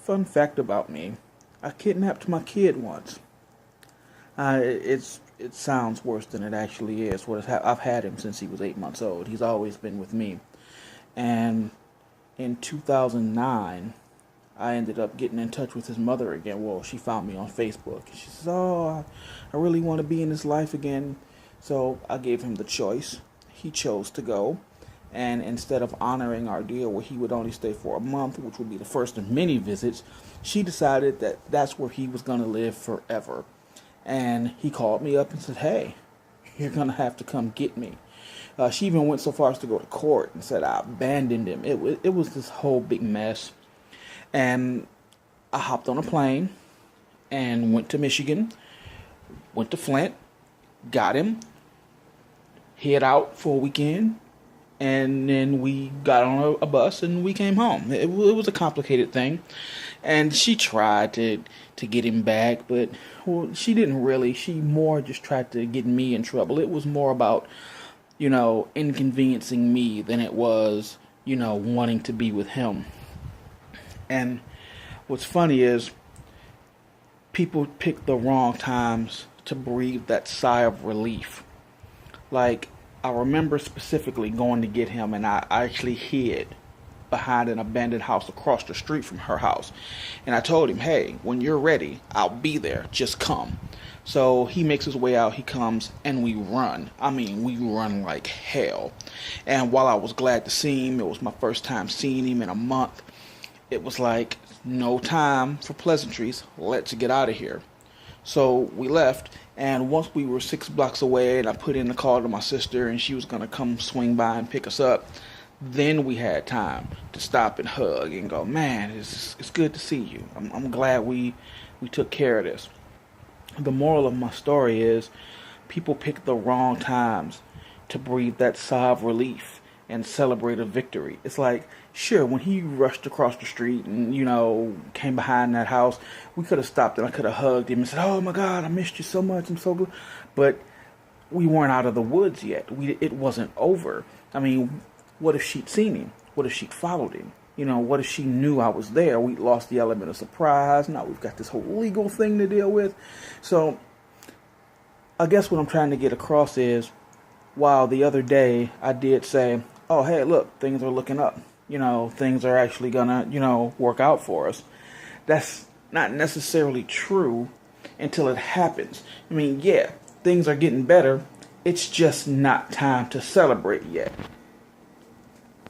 Fun fact about me, I kidnapped my kid once. It sounds worse than it actually is. I've had him since he was 8 months old. He's always been with me. And in 2009, I ended up getting in touch with his mother again. Well, she found me on Facebook. She says, "Oh, I really want to be in his life again." So I gave him the choice. He chose to go. And instead of honoring our deal where he would only stay for a month, which would be the first of many visits, she decided that that's where he was going to live forever. And he called me up and said, "Hey, you're going to have to come get me." She even went so far as to go to court and said I abandoned him. It was this whole big mess. And I hopped on a plane and went to Michigan, went to Flint, got him, hid out for a weekend, and then we got on a bus and we came home. It was a complicated thing, and she tried to get him back, but she didn't really. She more just tried to get me in trouble. It was more about, inconveniencing me than it was, wanting to be with him. And what's funny is people pick the wrong times to breathe that sigh of relief. Like, I remember specifically going to get him, and I actually hid behind an abandoned house across the street from her house. And I told him, "Hey, when you're ready, I'll be there. Just come." So he makes his way out, he comes, and we run. I mean, we run like hell. And while I was glad to see him, it was my first time seeing him in a month. It was like, no time for pleasantries. Let's get out of here. So we left, and once we were 6 blocks away, and I put in the call to my sister, and she was going to come swing by and pick us up, then we had time to stop and hug and go, "Man, it's good to see you. I'm glad we took care of this." The moral of my story is people pick the wrong times to breathe that sigh of relief and celebrate a victory. It's like, sure, when he rushed across the street and, came behind that house, we could have stopped and I could have hugged him and said, "Oh my God, I missed you so much. I'm so good." But we weren't out of the woods yet. It wasn't over. I mean, what if she'd seen him? What if she'd followed him? What if she knew I was there? We'd lost the element of surprise. Now we've got this whole legal thing to deal with. So I guess what I'm trying to get across is, while the other day I did say, "Oh, hey, look, things are looking up. Things are actually gonna, work out for us." That's not necessarily true until it happens. I mean, yeah, things are getting better. It's just not time to celebrate yet.